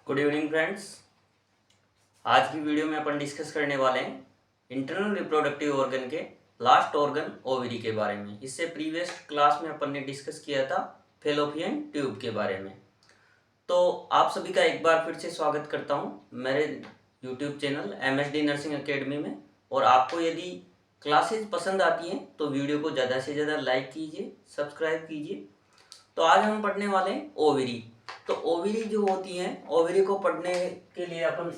Good evening friends. आज की video में अपन डिस्कस करने वाले हैं इंटरनल रिप्रोडक्टिव ऑर्गन के लास्ट ऑर्गन ओवरी के बारे में। इससे प्रीवियस क्लास में अपन ने डिस्कस किया था फैलोपियन ट्यूब के बारे में। तो आप सभी का एक बार फिर से स्वागत करता हूं मेरे YouTube channel MSD nursing academy में। और आपको यदि क्लासेज पसंद आती हैं तो वीडियो को ज़्यादा से ज़्यादा लाइक कीजिए, सब्सक्राइब कीजिए। तो आज हम पढ़ने वाले हैं ओवरी। तो ओवरी जो होती है, ओवरी को पढ़ने के लिए अपन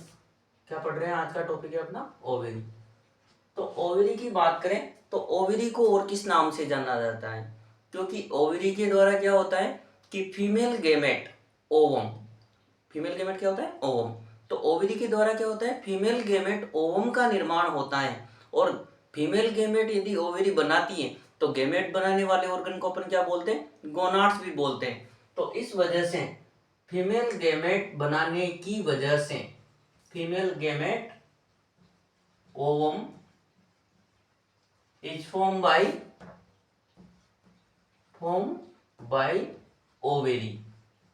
क्या पढ़ रहे हैं, आज का टॉपिक है अपना ओवरी। तो ओवरी की बात करें तो ओवरी को और किस नाम से जाना जाता है, क्योंकि ओवरी के द्वारा क्या होता है कि female gamete ovum, female gamete क्या होता है, ओवम। तो ओवरी के द्वारा क्या होता है, फीमेल गेमेट ओवम का निर्माण होता है। और फीमेल गेमेट यदि ओवरी बनाती है तो गेमेट बनाने वाले ऑर्गन को अपन क्या बोलते हैं, गोनाड्स भी बोलते हैं। तो इस वजह से फीमेल गेमेट बनाने की वजह से female gamete ovum is form by ovary.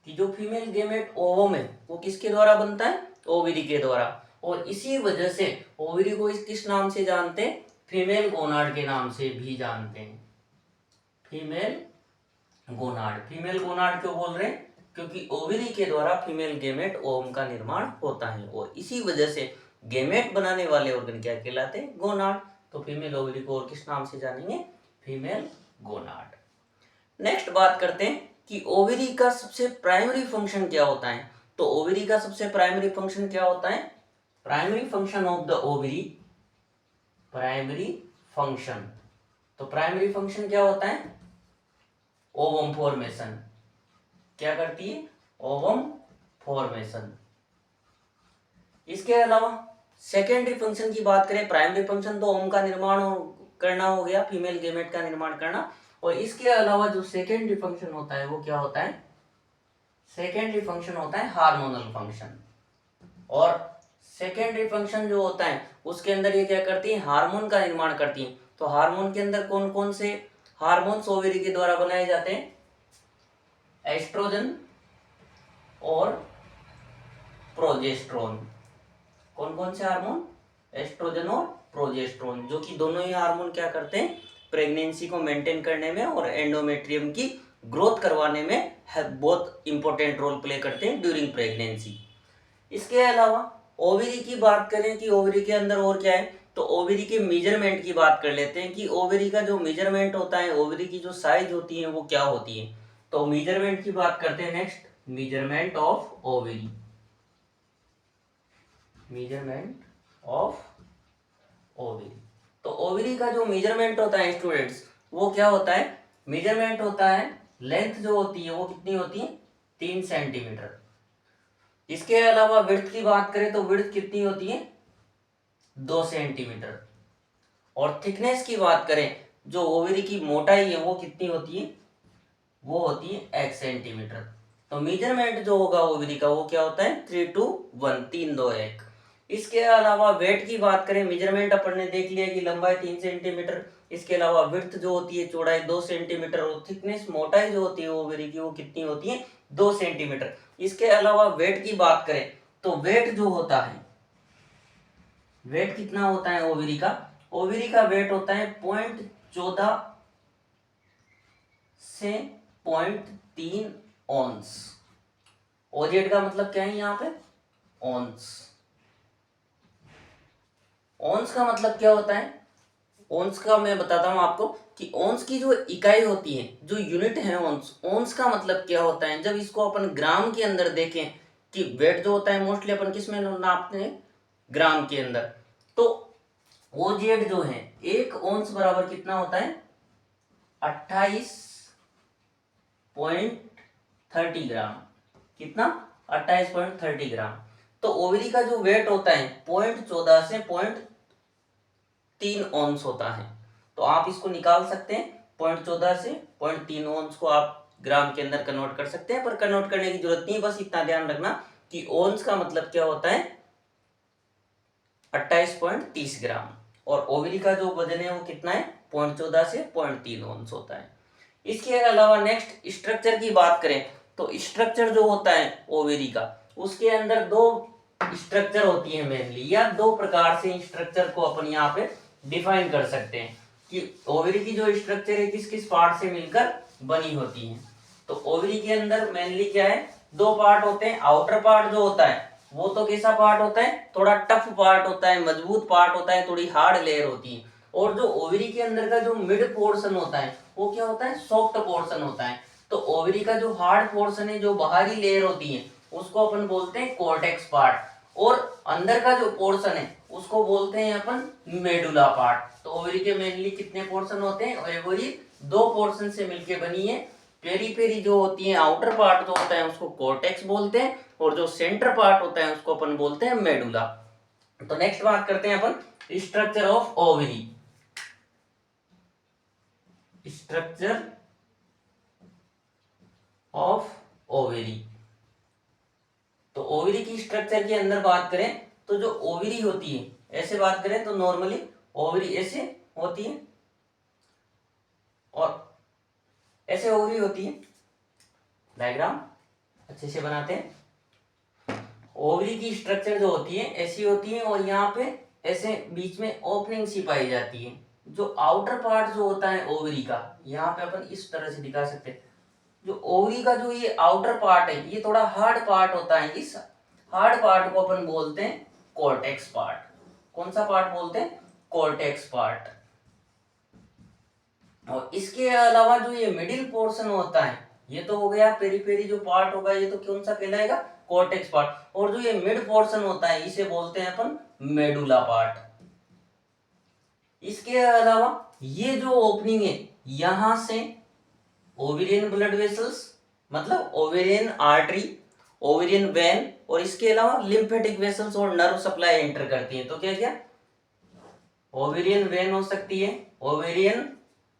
कि जो फीमेल गेमेट ओवम है वो किसके द्वारा बनता है, ओवेरी के द्वारा। और इसी वजह से ओवेरी को किस नाम से जानते हैं, फीमेल गोनाड के नाम से भी जानते हैं। फीमेल गोनाड, फीमेल गोनाड क्यों बोल रहे हैं, क्योंकि ओवरी के द्वारा फीमेल गेमेट ओवम का निर्माण होता है। और इसी वजह से गेमेट बनाने वाले ऑर्गन क्या कहलाते हैं, गोनाड। तो फीमेल ओवरी को और किस नाम से जानेंगे, फीमेल गोनाड। नेक्स्ट बात करते हैं कि ओवरी का सबसे प्राइमरी फंक्शन क्या होता है। तो ओवरी का सबसे प्राइमरी फंक्शन क्या होता है, primary function of the ovary, primary function. तो प्राइमरी फंक्शन क्या होता है, ओवम फॉर्मेशन। क्या करती है, ओवम फॉर्मेशन। इसके अलावा सेकेंडरी फंक्शन की बात करें, प्राइमरी फंक्शन तो ओवम का निर्माण करना हो गया, फीमेल गेमेट का निर्माण करना। और इसके अलावा जो सेकेंडरी फंक्शन होता है वो क्या होता है, सेकेंडरी फंक्शन होता है हार्मोनल फंक्शन। और सेकेंडरी फंक्शन जो होता है उसके अंदर ये क्या करती है, हार्मोन का निर्माण करती है। तो हार्मोन के अंदर कौन कौन से हार्मोन्स ओवरी के द्वारा बनाए जाते हैं, एस्ट्रोजन और प्रोजेस्ट्रोन। कौन कौन से हार्मोन, एस्ट्रोजन और प्रोजेस्ट्रोन, जो कि दोनों ही हार्मोन क्या करते हैं, प्रेगनेंसी को मेंटेन करने में और एंडोमेट्रियम की ग्रोथ करवाने में बहुत इंपॉर्टेंट रोल प्ले करते हैं ड्यूरिंग प्रेगनेंसी। इसके अलावा ओवरी की बात करें कि ओवरी के अंदर और क्या है, तो ओवरी के मेजरमेंट की बात कर लेते हैं कि ओवरी का जो मेजरमेंट होता है, ओवरी की जो साइज होती है वो क्या होती है। तो मेजरमेंट की बात करते हैं next, measurement of ovary, measurement of ovary. तो ओवरी का जो मेजरमेंट होता है स्टूडेंट्स, वो क्या होता है, मेजरमेंट होता है, लेंथ जो होती है वो कितनी होती है, 3 सेंटीमीटर। इसके अलावा विड्थ की बात करें तो विड्थ कितनी होती है, 2 सेंटीमीटर। और थिकनेस की बात करें, जो ओवरी की मोटाई है वो कितनी होती है, वो होती है 1 सेंटीमीटर। तो मेजरमेंट जो होगा ओवरी का वो क्या होता है, 3:1, 3:2:1। इसके अलावा वेट की बात करें, मेजरमेंट अपन ने देख लिया कि लंबाई 3 सेंटीमीटर। इसके अलावा विड्थ जो होती है, चौड़ाई 2 सेंटीमीटर। और थिकनेस, मोटाई जो होती है ओवरी की वो कितनी होती है, 2 सेंटीमीटर। इसके अलावा वेट की बात करें तो वेट जो होता है, वेट कितना होता है ओवरी का, ओवरी का वेट होता है 0.14 से 0.3 ऑन्स। ओजेड का मतलब क्या है यहाँ पे, ऑन्स। ऑन्स का मतलब क्या होता है, ऑन्स का मैं बताता हूं आपको कि ऑन्स की जो इकाई होती है, जो यूनिट है ऑन्स, ऑन्स का मतलब क्या होता है। जब इसको अपन ग्राम के अंदर देखें कि वेट जो होता है मोस्टली अपन किस में नापते हैं, ग्राम के अंदर। तो ओजेड जो है, 1 ऑन्स बराबर कितना होता है, 28.30 ग्राम। कितना, 28.30 ग्राम। तो ओवरी का जो वेट होता है 0.14 से 0.3 ऑन्स होता है। तो आप इसको निकाल सकते हैं, 0.14 से 0.3 ऑन्स को आप ग्राम के अंदर कन्वर्ट कर सकते हैं। पर कन्वर्ट करने की जरूरत नहीं, बस इतना ध्यान रखना कि ऑन्स का मतलब क्या होता है, 28.30 ग्राम। और ओवरी का जो वजन है वो कितना है, 0.14 से 0.3 ऑन्स होता है। इसके अलावा नेक्स्ट स्ट्रक्चर की बात करें तो स्ट्रक्चर जो होता है ओवरी का, उसके अंदर दो स्ट्रक्चर होती है मेनली, या दो प्रकार से स्ट्रक्चर को अपन यहाँ पे डिफाइन कर सकते हैं कि ओवरी की जो स्ट्रक्चर है किस किस पार्ट से मिलकर बनी होती है। तो ओवरी के अंदर मेनली क्या है, दो पार्ट होते हैं। आउटर पार्ट जो होता है वो तो कैसा पार्ट होता है, थोड़ा टफ पार्ट होता है, मजबूत पार्ट होता है, थोड़ी हार्ड लेयर होती है। और जो ओवरी के अंदर का जो मिड पोर्शन होता है वो क्या होता है, सॉफ्ट पोर्शन होता है। तो ओवरी का जो हार्ड पोर्शन है, जो बाहरी लेयर होती है, उसको अपन बोलते हैं कोर्टेक्स पार्ट, और अंदर का जो पोर्शन है उसको बोलते हैं अपन मेडुला पार्ट। तो ओवरी के मेनली कितने पोर्शन होते हैं, ओवरी दो पोर्शन से मिलके बनी है। पेरीफेरी जो होती है, आउटर पार्ट जो होता है उसको कोर्टेक्स बोलते हैं, और जो सेंटर पार्ट होता है उसको अपन बोलते हैं मेडुला। तो नेक्स्ट बात करते हैं अपन structure of ovary. Structure of ovary. तो ओवरी की स्ट्रक्चर के अंदर बात करें तो जो ओवरी होती है, ऐसे बात करें तो नॉर्मली ओवरी ऐसे होती है और ऐसे ओवरी होती है। डायग्राम अच्छे से बनाते हैं। ओवरी की स्ट्रक्चर जो होती है ऐसी होती है, और यहाँ पे ऐसे बीच में ओपनिंग सी पाई जाती है। जो आउटर पार्ट जो होता है ओवरी का, यहाँ पे अपन इस तरह से दिखा सकते हैं। जो ओवरी का जो ये आउटर पार्ट है ये थोड़ा हार्ड पार्ट होता है। इस हार्ड पार्ट को अपन बोलते हैं कोर्टेक्स पार्ट। कौन सा पार्ट बोलते हैं, कोर्टेक्स पार्ट। और इसके अलावा जो ये मिडिल पोर्शन होता है, ये तो हो गया पेरीफेरी जो पार्ट होगा, ये तो कौन सा कहलाएगा, कोर्टेक्स पार्ट। और जो ये मिड पोर्शन होता है इसे बोलते हैं अपन मेडुला पार्ट। इसके अलावा ये जो ओपनिंग है, यहां से ओवेरियन ब्लड वेसल्स, मतलब ओवेरियन आर्टरी, ओवेरियन वेन, और इसके अलावा लिम्फेटिक वेसल्स और नर्व सप्लाई एंटर करती है। तो क्या क्या, ओवेरियन वेन हो सकती है, ओवेरियन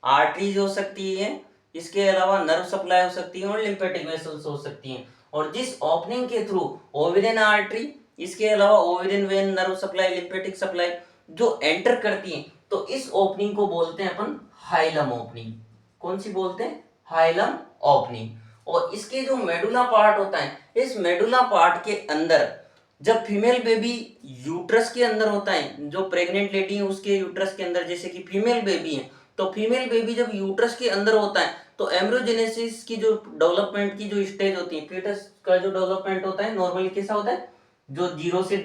आर्टरीज हो सकती है, इसके अलावा नर्व सप्लाई हो सकती है, और लिम्फेटिक वेसल्स हो सकती हैं। और जिस ओपनिंग के थ्रू ओवेरियन आर्टरी, इसके अलावा ovarian when, nerve supply, lymphatic supply जो एंटर करती है, तो इस ओपनिंग को बोलते हैं अपन हाइलम ओपनिंग। कौन सी बोलते हैं, हाइलम ओपनिंग। और इसके जो मेडुला पार्ट होता है, इस मेडुला पार्ट के अंदर जब फीमेल बेबी यूट्रस के अंदर होता है, जो प्रेग्नेंट लेडी है उसके यूट्रस के अंदर, जैसे कि फीमेल बेबी है, तो फीमेल बेबी जब यूट्रस के अंदर होता है तो एम्ब्रियोजेनेसिस की जो डेवलपमेंट की जो स्टेज होती है, फीटस का जो डेवलपमेंट होता है नॉर्मली कैसा होता है, जो 0 से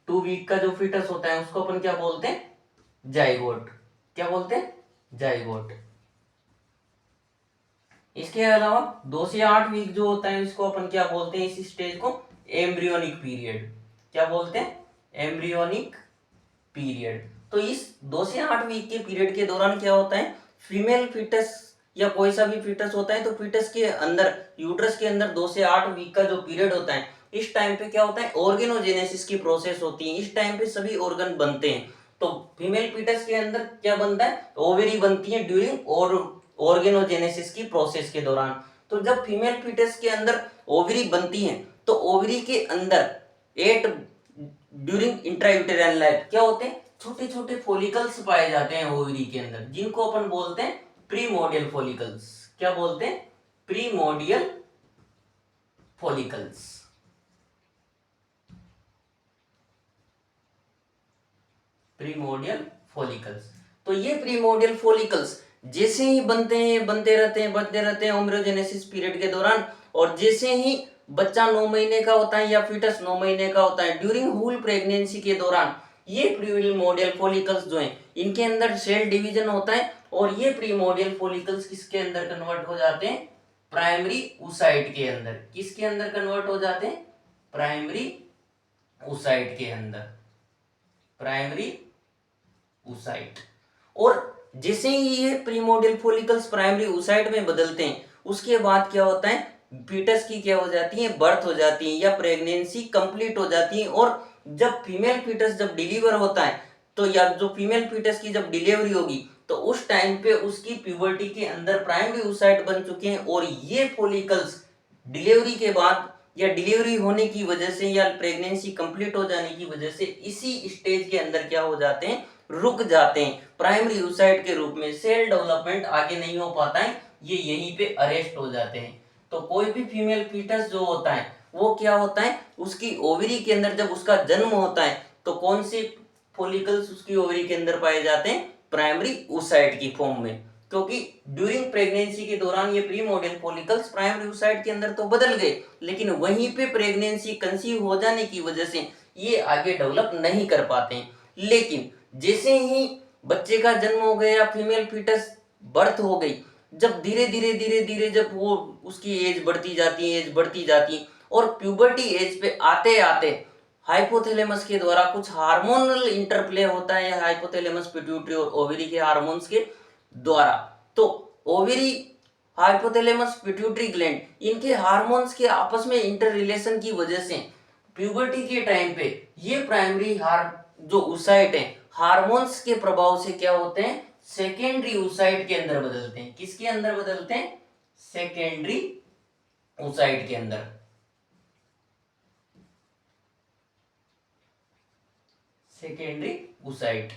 2 वीक का जो फीटस होता है उसको अपन क्या बोलते हैं, जाइगोट। क्या बोलते हैं, जाइगोट। इसके अलावा 2 से 8 वीक जो होता है इसको अपन क्या बोलते हैं, इस स्टेज को एम्ब्रियोनिक पीरियड। क्या बोलते हैं, एम्ब्रियोनिक पीरियड। तो इस 2 से 8 वीक के पीरियड के दौरान क्या होता है, फीमेल फीटस या कोई सा भी फीटस होता है, तो फीटस के अंदर, यूट्रस के अंदर 2 से 8 वीक का जो पीरियड होता है, इस टाइम पे क्या होता है, ऑर्गेनोजेनेसिस की प्रोसेस होती है। इस टाइम पे सभी ऑर्गन बनते हैं। तो फीमेल फीटस के अंदर क्या बनता है, ओवेरी बनती है ड्यूरिंग और ऑर्गेनोजेनेसिस की प्रोसेस के दौरान। तो जब फीमेल फीटस के अंदर ओवरी बनती है, तो ओवरी के अंदर 8 ड्यूरिंग इंट्रायूटेराइन लाइफ क्या होते हैं, छोटे छोटे फॉलिकल्स पाए जाते हैं ओवरी के अंदर, जिनको अपन बोलते हैं प्रीमोडियल फॉलिकल्स। क्या बोलते हैं, प्रीमोडियल फॉलिकल्स। Primordial follicles. तो ये प्रीमोडियल फॉलिकल्स जैसे ही बनते हैं, बनते रहते हैं एम्ब्रियोजेनेसिस पीरियड के दौरान, और जैसे ही बच्चा 9 महीने का होता है या फीटस 9 महीने का होता है, ड्यूरिंग होल प्रेगनेंसी के दौरान ये प्रीमोडियल फॉलिकल्स जो हैं इनके अंदर सेल डिवीजन होता है, और ये प्रीमोडियल फॉलिकल्स किसके अंदर कन्वर्ट हो जाते हैं, प्राइमरी oocyte के अंदर। किसके अंदर कन्वर्ट हो जाते हैं, प्राइमरी oocyte के अंदर, प्राइमरी oocyte। और जैसे ही ये प्रीमोडियल फॉलिकल्स प्राइमरी oocyte में बदलते हैं, उसके बाद क्या होता है, फीटस की क्या हो जाती है, बर्थ हो जाती है या प्रेगनेंसी कंप्लीट हो जाती है। और जब फीमेल फीटस जब डिलीवर होता है, तो या जो फीमेल फीटस की जब डिलीवरी होगी, तो उस टाइम पे उसकी प्यूबर्टी के अंदर प्राइमरी oocyte बन चुके हैं, और ये फॉलिकल्स डिलीवरी के बाद या डिलीवरी होने की वजह से या प्रेगनेंसी कंप्लीट हो जाने की वजह से इसी स्टेज के अंदर क्या हो जाते हैं, रुक जाते हैं, प्राइमरी oocyte के रूप में। सेल डेवलपमेंट आगे नहीं हो पाता है, ये यहीं पे अरेस्ट हो जाते हैं। तो कोई भी फीमेल फीटस जो होता है वो क्या होता है, उसकी ओवरी के अंदर जब उसका जन्म होता है तो कौन से फॉलिकल्स उसकी ओवरी के अंदर पाए जाते हैं, प्राइमरी oocyte की फॉर्म में। क्योंकि ड्यूरिंग प्रेगनेंसी के दौरान ये प्रीमोर्डियल फॉलिकल्स प्राइमरी oocyte के अंदर तो बदल गए, लेकिन वहीं पे प्रेगनेंसी कंसीव हो जाने की वजह से ये आगे डेवलप नहीं कर पाते हैं। लेकिन जैसे ही बच्चे का जन्म हो गया, फीमेल फीटस बर्थ हो गई, जब धीरे धीरे जब वो उसकी एज बढ़ती जाती और प्यूबर्टी एज पे आते आते हाइपोथैलेमस के द्वारा कुछ हार्मोनल इंटरप्ले होता है, हाइपोथैलेमस पिट्यूटरी और ओवरी के हार्मोन्स के द्वारा। तो ओवरी, हाइपोथैलेमस, पिट्यूटरी ग्लैंड, इनके हार्मोन्स के आपस में इंटर रिलेशन की वजह से प्यूबर्टी के टाइम पे ये प्राइमरी जो oocyte है हार्मोन्स के प्रभाव से क्या होते हैं, सेकेंडरी oocyte के अंदर बदलते हैं। किसके अंदर बदलते हैं, सेकेंडरी oocyte के अंदर। सेकेंडरी oocyte,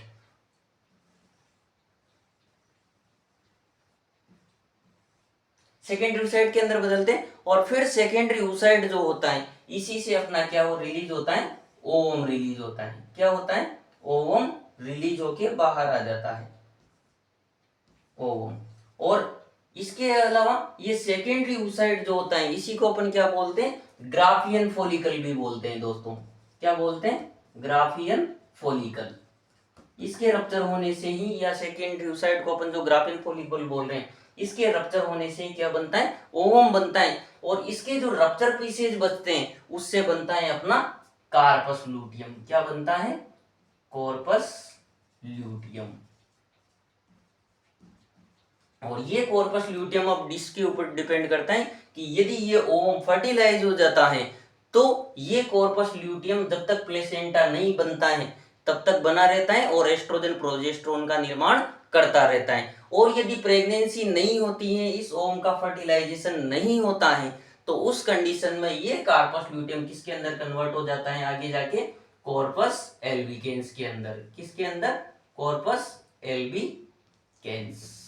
सेकेंडरी oocyte के अंदर बदलते हैं और फिर सेकेंडरी oocyte जो होता है इसी से अपना क्या वो रिलीज होता है, ओवम रिलीज होता है। क्या होता है, ओवम रिलीज होके बाहर आ जाता है, ओवम। और इसके अलावा ये सेकेंडरी oocyte जो होता है इसी को अपन क्या बोलते हैं, ग्राफियन फॉलिकल भी बोलते हैं दोस्तों। क्या बोलते हैं, ग्राफियन फॉलिकल। इसके रप्चर होने से ही, या सेकेंडरी oocyte को अपन जो ग्राफियन फॉलिकल बोल रहे हैं, इसके रप्चर होने से क्या बनता है, ओवम बनता है। और इसके जो रप्चर पीसेज बचते हैं उससे बनता है अपना कार्पस लूटियम। क्या बनता है, कॉर्पस ल्यूटियम। और ये कॉर्पस ल्यूटियम अब इसके ऊपर डिपेंड करता है कि यदि ये ओवम फर्टिलाइज हो जाता है तो ये कॉर्पस ल्यूटियम जब तक प्लेसेंटा नहीं बनता है तब तक बना रहता है और एस्ट्रोजन प्रोजेस्टेरोन का निर्माण करता रहता है। और यदि प्रेगनेंसी नहीं होती है, इस ओवम का फर्टिलाइजेशन नहीं होता है, तो उस कंडीशन में ये कार्पस ल्यूटियम किसके अंदर कन्वर्ट हो जाता है, आगे जाके कॉर्पस एल्बिकेंस के अंदर। किसके अंदर, कॉर्पस एल्बिकेंस।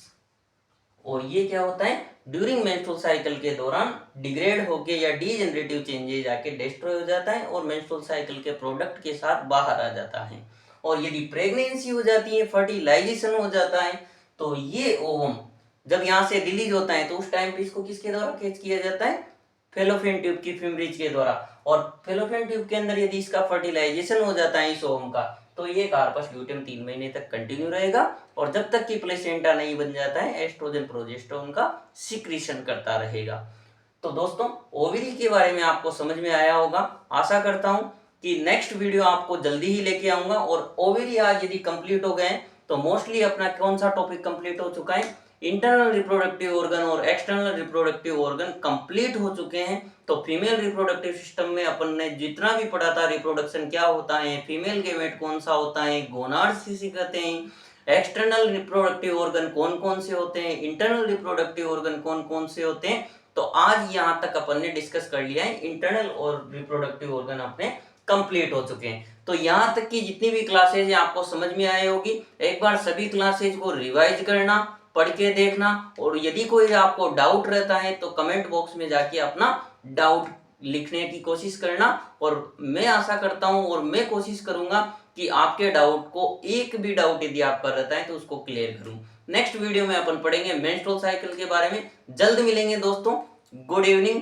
और ये क्या होता है, ड्यूरिंग मेंस्ट्रुअल साइकिल के दौरान डिग्रेड होके या डीजेनरेटिव चेंजेज आके डिस्ट्रॉय हो जाता है और मेंस्ट्रुअल साइकिल के प्रोडक्ट के साथ बाहर आ जाता है। और यदि प्रेगनेंसी हो जाती है, फर्टिलाइजेशन हो जाता है, तो ये ओवम जब यहाँ से रिलीज होता है तो उस टाइम पे इसको किसके द्वारा कैच किया जाता है, फेलोपियन ट्यूब की फिम्ब्रिज के द्वारा। और फेलोपियन ट्यूब के अंदर यदि इसका फर्टिलाइजेशन हो जाता है इस ओवम का, तो ये कार्पस ल्यूटियम 3 महीने तक कंटिन्यू रहेगा और जब तक कि प्लेसेंटा नहीं बन जाता है एस्ट्रोजन प्रोजेस्टेरोन का सिक्रीशन करता रहेगा। तो दोस्तों ओवरी के बारे में आपको समझ में आया होगा। आशा करता हूं कि नेक्स्ट वीडियो आपको जल्दी ही लेके आऊंगा। और ओवरी आज यदि कंप्लीट हो गए तो मोस्टली अपना कौन सा टॉपिक कंप्लीट हो चुका है, इंटरनल रिप्रोडक्टिव ऑर्गन और एक्सटर्नल रिप्रोडक्टिव ऑर्गन कंप्लीट हो चुके हैं। तो फीमेल रिप्रोडक्टिव सिस्टम में अपन ने जितना भी पढ़ा था, रिप्रोडक्शन क्या होता है, फीमेल गेमेट कौन सा होता है, गोनाड्स किसे कहते हैं, एक्सटर्नल रिप्रोडक्टिव ऑर्गन कौन कौन से होते हैं, इंटरनल रिप्रोडक्टिव ऑर्गन कौन कौन से होते हैं, तो आज यहाँ तक अपन ने डिस्कस कर लिया है। इंटरनल और रिप्रोडक्टिव ऑर्गन अपने कंप्लीट हो चुके हैं। तो यहाँ तक की जितनी भी क्लासेज है आपको समझ में आई होगी। एक बार सभी क्लासेज को रिवाइज करना, पढ़ के देखना, और यदि कोई आपको डाउट रहता है तो कमेंट बॉक्स में जाके अपना डाउट लिखने की कोशिश करना। और मैं आशा करता हूं और मैं कोशिश करूंगा कि आपके डाउट को, एक भी डाउट यदि आपका रहता है तो उसको क्लियर करूं। नेक्स्ट वीडियो में अपन पढ़ेंगे मेंस्ट्रुअल साइकिल के बारे में। जल्द मिलेंगे दोस्तों। Good evening.